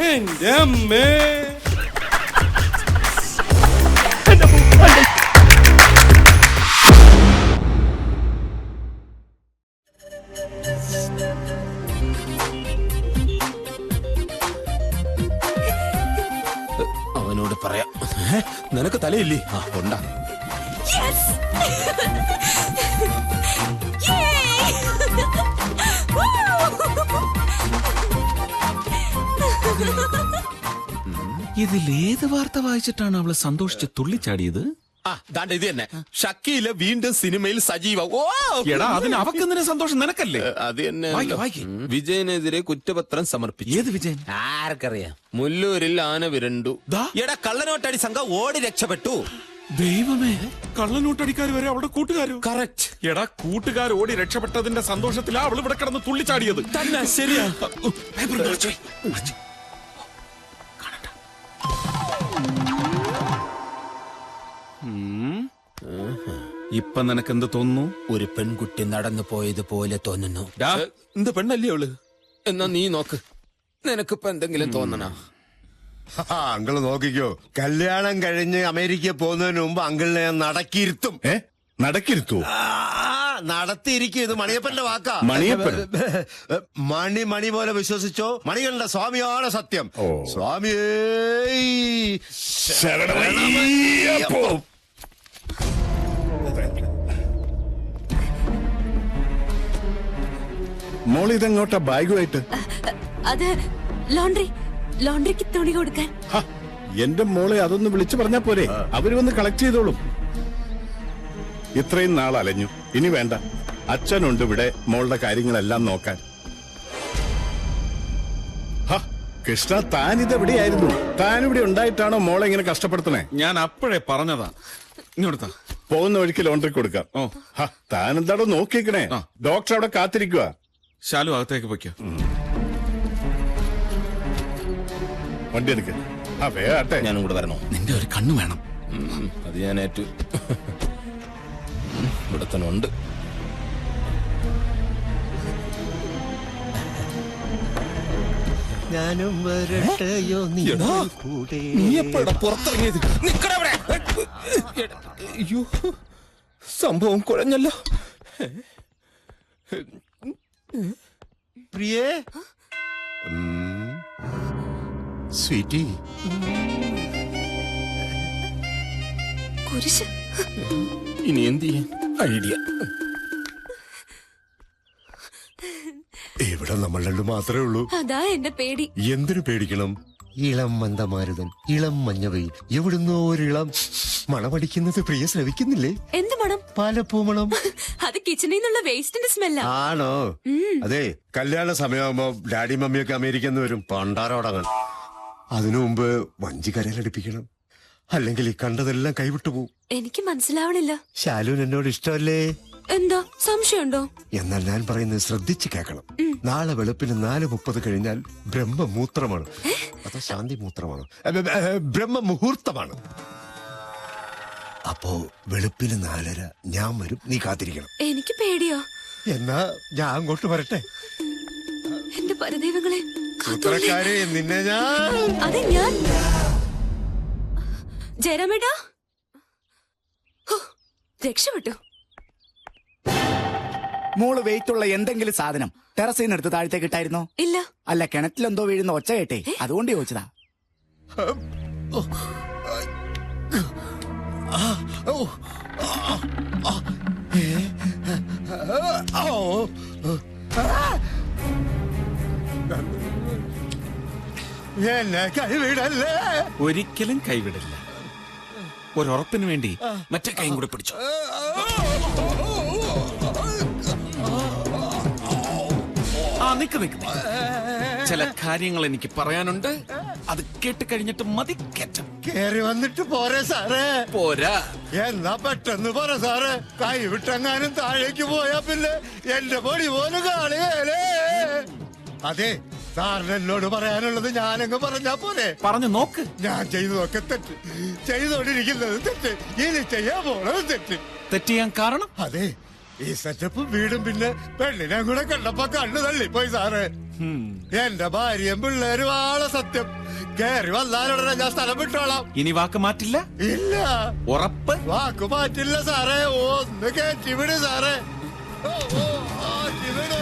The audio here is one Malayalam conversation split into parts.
എന്റെ അമ്മേ. അവനോട് പറയാം. നിനക്ക് തലയില്ലേ? ആ ഉണ്ടാ. ഇതിലേത് വാർത്ത വായിച്ചിട്ടാണ് അവള് സന്തോഷിച്ച് തുള്ളിച്ചാടിയത്? ഇത് തന്നെ. ഷക്കീല വീണ്ടും സിനിമയിൽ സജീവം. ഓ എടാ, അതിന് അവക്കെന്തിനാ സന്തോഷം? നിനക്കല്ലേ? അത് തന്നെ. വായിക്ക്. വിജയനെതിരെ കുറ്റപത്രം സമർപ്പിച്ചു. ഏത് വിജയൻ? ആർക്കറിയാം. മുല്ലൂരിൽ ആന വിരണ്ടു. എടാ, കള്ളനോട്ടടി സംഘം ഓടി രക്ഷപ്പെട്ടു. ദൈവമേ, കള്ളനോട്ടടിക്കാർ വരെ അവിടെ കൂട്ടുകാരോ? കറക്റ്റ്. എടാ, കൂട്ടുകാർ ഓടി രക്ഷപ്പെട്ടതിന്റെ സന്തോഷത്തിലാ അവൾ ഇവിടെ കിടന്ന് തുള്ളിച്ചാടിയത്. തന്നെ. ശരിയാ. ഇപ്പൊ നിനക്കെന്ത് തോന്നുന്നു? ഒരു പെൺകുട്ടി നടന്നു പോയതുപോലെ തോന്നുന്നു. എന്ത് പെണ്ണല്ലേ അവള്? എന്നാ നീ നോക്ക്. നിനക്കിപ്പോ എന്തെങ്കിലും തോന്നണ? അങ്കിള് നോക്കിക്കോ. കല്യാണം കഴിഞ്ഞ് അമേരിക്ക പോകുന്നതിന് മുമ്പ് അങ്കിളിനെ ഞാൻ നടക്കിയിരുത്തും. നടക്കിരുത്തോ? നടത്തിയിരിക്കും. ഇത് മണിയപ്പന്റെ വാക്കാ. മണിയപ്പൻ? മണി പോലെ വിശ്വസിച്ചോ. മണികളുടെ സ്വാമിയാണ് സത്യം. സ്വാമിയേ ശരണമയ്യപ്പോ. മോൾ ഇതെങ്ങോട്ടാ ബാഗുമായിട്ട്? അത് ലോണ്ടറിക്ക് തുണി കൊടുക്കാൻ. എന്റെ മോളെ അതൊന്ന് വിളിച്ചു പറഞ്ഞാ പോരെ? അവര് വന്ന് കളക്ട് ചെയ്തോളും. ഇത്രയും നാൾ അലഞ്ഞു. ഇനി വേണ്ട. അച്ഛനുണ്ട് ഇവിടെ മോളുടെ കാര്യങ്ങളെല്ലാം നോക്കാൻ. കൃഷ്ണ, താൻ ഇതെവിടെയായിരുന്നു? താൻ ഇവിടെ ഉണ്ടായിട്ടാണോ മോളെ ഇങ്ങനെ കഷ്ടപ്പെടുത്തണേ? ഞാൻ അപ്പോഴേ പറഞ്ഞതാ. ഇങ്ങോട്ടാ പോകുന്ന വഴിക്ക് ലോണ്ടറി കൊടുക്കാം. താൻ എന്താടോ നോക്കിക്കണേ? ഡോക്ടർ അവിടെ കാത്തിരിക്കുക. ശാലു, അകത്തേക്ക് പൊയ്ക്കോ. വണ്ടി എടുക്ക. വേട്ടെ. ഞാനും കൂടെ വരണോ? നിന്റെ ഒരു കണ്ണു വേണം. അത് ഞാൻ ഏറ്റു. ഇവിടെ തന്നെ ഉണ്ട്. ഞാനും വരട്ടെയോ നീ എപ്പോഴാ പുറത്തിറങ്ങിയത്? നിക്കടവിടെ. അയ്യോ, സംഭവം കുഴഞ്ഞല്ലോ. പ്രിയേ, സ്വീറ്റി. കുരിശ്. ഇനി എന്ത് ചെയ്യാൻ? ഐഡിയ. ഇവിടെ നമ്മൾ രണ്ടു മാത്രമേ ഉള്ളൂ. അതാ എന്റെ പേടി. എന്തിനു പേടിക്കണം? ഇളം മന്ദമാരുതൻ, ഇളം മഞ്ഞവയിൽ, എവിടുന്നോ ഒരിളം മണമടിക്കുന്നത് പ്രിയ ശ്രവിക്കുന്നില്ലേ? എന്ത് മണം? പാലപ്പൂ മണം. അത് കിച്ചണിൽ നിന്നുള്ള വേസ്റ്റിന്റെ സ്മെല്ലാ. ആണോ? അതെ, കല്യാണ സമയമാകുമ്പോ ഡാഡി മമ്മിയൊക്കെ അമേരിക്കന്ന് വരും പണ്ടാരോടങ്ങാൻ. അതിനു മുമ്പ് വഞ്ചി കരയിലടിപ്പിക്കണം. അല്ലെങ്കിൽ ഈ കണ്ടതെല്ലാം കൈവിട്ടു പോവും. എനിക്ക് മനസ്സിലാവണില്ല. ശാലുവിന് എന്നോട് ഇഷ്ടമല്ലേ? എന്താ സംശയമുണ്ടോ? എന്നാൽ ഞാൻ പറയുന്നത് ശ്രദ്ധിച്ചു കേൾക്കണം. നാളെ വെളുപ്പിന് 4:30 കഴിഞ്ഞാൽ ബ്രഹ്മമൂത്രമാണ്. അതോ ശാന്തി മൂത്രമാണ്? ബ്രഹ്മമുഹൂർത്തമാണ്. അപ്പോ വെളുപ്പിന് 4:30 ഞാൻ വരും. നീ കാത്തിരിക്കണം. എനിക്ക് പേടിയോ? എന്നാ ഞാൻ അങ്ങോട്ട് വരട്ടെ. എന്റെ പരദൈവങ്ങളെ, സൂത്രക്കാരെ, നിന്നെ ഞാൻ. അതെ, ഞാൻ ജയരാമേട്ടാ രക്ഷപ്പെട്ടു. മോള് വെയിറ്റുള്ള എന്തെങ്കിലും സാധനം ടെറസിൽ എടുത്ത് താഴത്തേക്ക് ഇട്ടായിരുന്നോ? ഇല്ല. അല്ല, കിണറ്റിലെന്തോ വീഴുന്ന ഒച്ച കേട്ടേ, അതുകൊണ്ട് ചോദിച്ചതാ. എന്നെ കൈവിടല്ലേ? ഒരിക്കലും കൈവിടില്ല. ഒരുറപ്പിന് വേണ്ടി മറ്റേ കൈയും കൂടെ പിടിച്ചു. നിക്ക്. ചില കാര്യങ്ങൾ എനിക്ക് പറയാനുണ്ട്. അത് കേട്ട് കഴിഞ്ഞിട്ട് മതി കയറ്റം. കേറി വന്നിട്ട് പോരെ സാറേ? പോരാ. എന്നാ പെട്ടെന്ന് പറ സാറേ. കൈവിട്ടെങ്ങാനും താഴേക്ക് പോയാ പിന്നെ എന്റെ പൊടി പോലും കാളിയല്ലേ? അതെ, സാറിന് എന്നോട് പറയാനുള്ളത് ഞാനങ്ങ് പറഞ്ഞാ പോരെ? പറഞ്ഞു നോക്ക്. ഞാൻ ചെയ്തതൊക്കെ തെറ്റ്, ചെയ്തോണ്ടിരിക്കുന്നത് തെറ്റ്, ഇനി ചെയ്യാൻ പോണത് തെറ്റ്. തെറ്റ് ചെയ്യാൻ കാരണം? അതെ, ഈ സെറ്റപ്പും വീടും പിന്നെ പെണ്ണിനെ കൂടെ കണ്ടപ്പോ കണ്ണു തള്ളിപ്പോയി സാറേ. എന്റെ ഭാര്യയും പിള്ളേരും ആളെ സത്യം. കേറി വന്നാലുടനെ ഞാൻ സ്ഥലം വിട്ടോളാം. ഇനി വാക്ക് മാറ്റില്ല? ഇല്ല, ഉറപ്പ്? വാക്ക് മാറ്റില്ല സാറേ. ഒന്ന് കേറ്റി വിട് സാറേ. മാറ്റിവിട്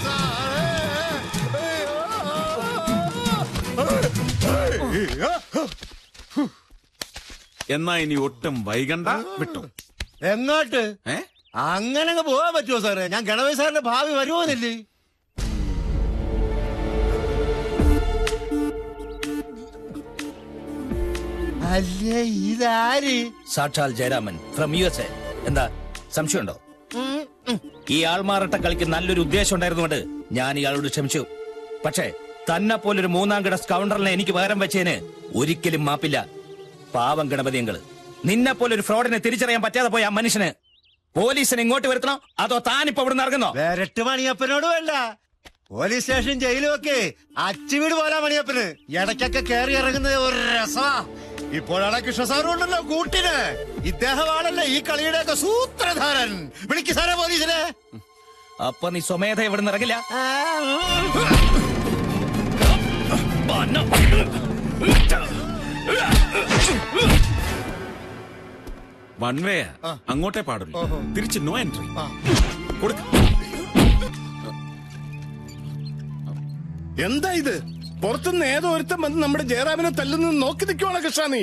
സാറേ. എന്നാ ഇനി ഒട്ടും വൈകണ്ട, വിട്ടു. എങ്ങോട്ട്? അങ്ങനെ പോവാൻ പറ്റുമോ സാറേ? ഞാൻ ഗണപതി സാറിന്റെ ഭാവി വരുമോന്നില്ലേ? അല്ലേ ഇതാര്? സാക്ഷാൽ ജയരാമൻ ഫ്രം USA. എന്താ സംശയമുണ്ടോ? ഈ ആൾമാറട്ട കളിക്ക് നല്ലൊരു ഉദ്ദേശം ഉണ്ടായിരുന്നുകൊണ്ട് ഞാൻ ഇയാളോട് ക്ഷമിച്ചു. പക്ഷേ തന്നെ പോലൊരു മൂന്നാം കിട സ്കൗണ്ടറിനെ എനിക്ക് പകരം വെച്ചതിന് ഒരിക്കലും മാപ്പില്ല. പാവം ഗണപതിയങ്ങള്, നിന്നെ പോലൊരു ഫ്രോഡിനെ തിരിച്ചറിയാൻ പറ്റാതെ പോയ ആ മനുഷ്യന് പോലീസിനെ ഇങ്ങോട്ട് വരുത്തണോ അതോ താനിപ്പോ ഇവിടെ ഇറങ്ങുന്നോ? വേരട്ട് മണിയപ്പനോട് വേണ്ട, പോലീസ് സ്റ്റേഷൻ ജയിലും ഒക്കെ അച്ചുവീട് പോലാ മണിയപ്പന്. ഇടയ്ക്കൊക്കെ കയറി ഇറങ്ങുന്നത് ഒരു രസമാ. ഇപ്പോഴാണ് കൃഷ്ണസാറും ഉണ്ടല്ലോ കൂട്ടിന്. ഇദ്ദേഹമാണല്ലേ ഈ കളിയുടെയൊക്കെ സൂത്രധാരൻ. വിളിക്ക് സാറേ പോലീസിനെ. അപ്പൊ നീ സ്വമേധ ഇവിടെ നിന്ന് ഇറങ്ങില്ല? വൺ വേ അങ്ങോട്ടേ പാടുള്ളൂ, തിരിച്ച് നോ എൻട്രി. എന്താ ഇത്? പുറത്തുനിന്ന് ഏതോ ഒരുത്തം വന്ന് നമ്മുടെ ജയറാമിനെ തല്ലുന്നത് നോക്കി നിൽക്കുവാണ് കൃഷ്ണ നീ.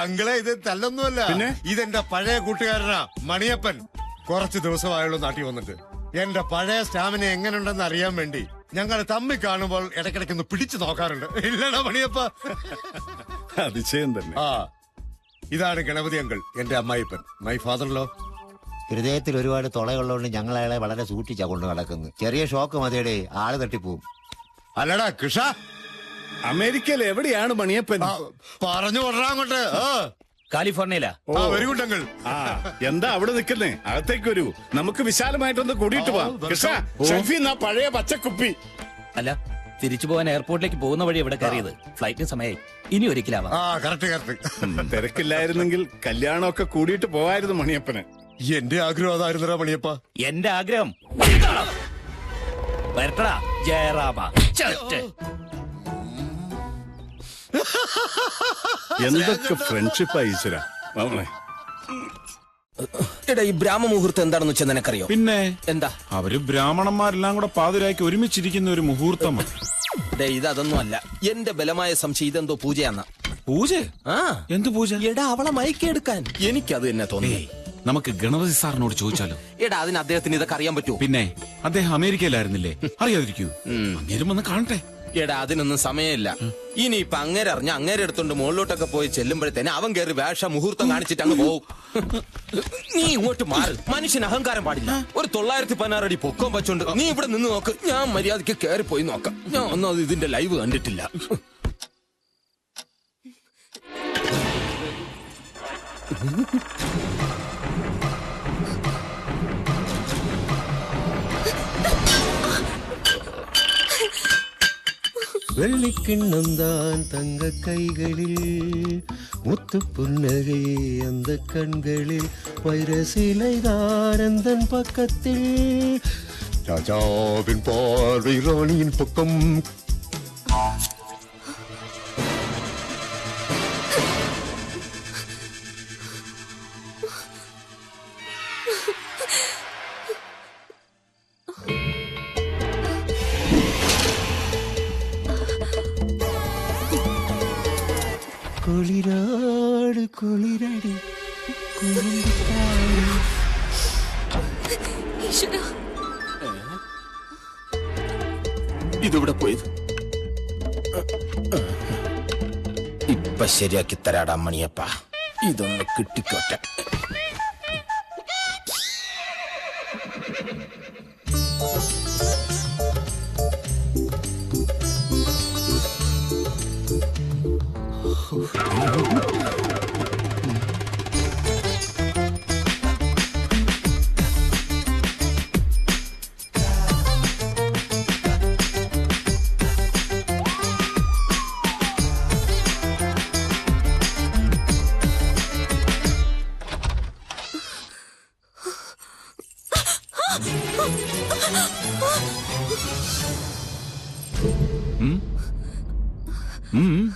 അങ്ങളെ ഇത് തല്ലൊന്നുമല്ല, പിന്നെ ഇതെന്റെ പഴയ കൂട്ടുകാരനാ മണിയപ്പൻ. കുറച്ച് ദിവസമായുള്ളൂ നാട്ടിൽ വന്നിട്ട്. എന്റെ പഴയ സ്റ്റാമിന എങ്ങനെയുണ്ടെന്ന് അറിയാൻ വേണ്ടി ഞങ്ങൾ തമ്മിൽ കാണുമ്പോൾ ഇടയ്ക്കിടയ്ക്കൊന്ന് പിടിച്ചു നോക്കാറുണ്ട്. ഇല്ലടാ മണിയപ്പ? അതിശയം തന്നെ. ആ, ഇതാണ് ഗണപതി അങ്കിൾ, എന്റെ അമ്മായിപ്പൻ, മൈ ഫാദർ ലോ. ഹൃദയത്തിൽ ഒരുപാട് തുളയുള്ളതുകൊണ്ട് ഞങ്ങൾ അയാളെ വളരെ സൂക്ഷിച്ചാ കൊണ്ട് നടക്കുന്നത്. ചെറിയ ഷോക്ക് മതിയുടെ ആള് തട്ടിപ്പോവും. അല്ലടാ കൃഷ, അമേരിക്കയിൽ എവിടെയാണ് മണിയപ്പൻ? പറഞ്ഞു കൊണ്ടാ അങ്ങോട്ട്. കാലിഫോർണിയയിലാ. Very good uncle. എന്താ അവിടെ നിൽക്കുന്നേ? അകത്തേക്ക് വരൂ, നമുക്ക് വിശാലമായിട്ടൊന്ന് കൂടിയിട്ട് പോവാം. കൃഷ്ണ, ഷെഫി എന്നാ പഴയ പച്ചക്കുപ്പി. അല്ല, തിരിച്ചു പോകാൻ എയർപോർട്ടിലേക്ക് പോകുന്ന വഴി ഇവിടെ കയറിയത്. ഫ്ലൈറ്റിന് സമയമായി, ഇനി ഒരിക്കലാവാം. തിരക്കില്ലായിരുന്നെങ്കിൽ കല്യാണമൊക്കെ കൂടിയിട്ട് പോവായിരുന്നു മണിയപ്പന്. എന്റെ ആഗ്രഹം അതായിരുന്നടാ മണിയപ്പ. എന്റെ ആഗ്രഹം വരട്ടടാ ജയറാമ. എന്തൊക്കെ ഫ്രണ്ട്ഷിപ്പ് ഈശ്വര. എടാ, ഈ ബ്രാഹ്മ മുഹൂർത്തം എന്താണെന്ന് വെച്ചാൽ നിനക്കറിയോ? പിന്നെ എന്താ? അവര് ബ്രാഹ്മണന്മാരെല്ലാം കൂടെ പാതിരാക്കി ഒരുമിച്ചിരിക്കുന്ന ഒരു മുഹൂർത്തമാണ്. ഇതൊന്നും അല്ല. എന്റെ ബലമായ സംശയം ഇതെന്തോ പൂജയാന്ന. പൂജ? ആ, എന്ത് പൂജ? എടാ, അവളെ മയക്കെടുക്കാൻ. എനിക്കത് തന്നെ തോന്നി. നമുക്ക് ഗണപതി സാറിനോട് ചോദിച്ചാലോ? എടാ, അതിന് അദ്ദേഹത്തിന് ഇതൊക്കെ അറിയാൻ പറ്റുമോ? പിന്നെ അദ്ദേഹം അമേരിക്കയിലായിരുന്നില്ലേ, അറിയാതിരിക്കൂ? അങ്ങേരും വന്ന് കാണട്ടെ. എടാ, അതിനൊന്നും സമയമില്ല. ഇനിയിപ്പൊ അങ്ങേരെ അറിഞ്ഞ അങ്ങേരെ എടുത്തോണ്ട് മുകളിലോട്ടൊക്കെ പോയി ചെല്ലുമ്പോഴത്തേനെ അവൻ കയറി വേഷ മുഹൂർത്തം കാണിച്ചിട്ട് അങ്ങ് പോവും. നീ ഇങ്ങോട്ട് മാറ്. മനുഷ്യന് അഹങ്കാരം പാടില്ല. ഒരു 916 അടി പൊക്കം വെച്ചോണ്ട് നീ ഇവിടെ നിന്ന് നോക്ക്. ഞാൻ മര്യാദയ്ക്ക് കയറി പോയി നോക്കാം. ഞാൻ ഒന്നും ഇതിന്റെ ലൈവ് കണ്ടിട്ടില്ല. വെള്ളിക്കിണ്ണം തങ്ക കൈകളിൽ മുത്തുപുന്നകை அந்த கண்களில் வைரசிலைதானந்தன் பக்கத்தில் രാജാവിൻ പാർവൈ റാണിயின் പക്കം. കുളിരാട് കുളിരടി ഇതിവിടെ പോയത് ഇപ്പൊ ശരിയാക്കി തരാടാ മണിയപ്പ. ഇതൊന്ന് കിട്ടിക്കോട്ടെ. ഉം.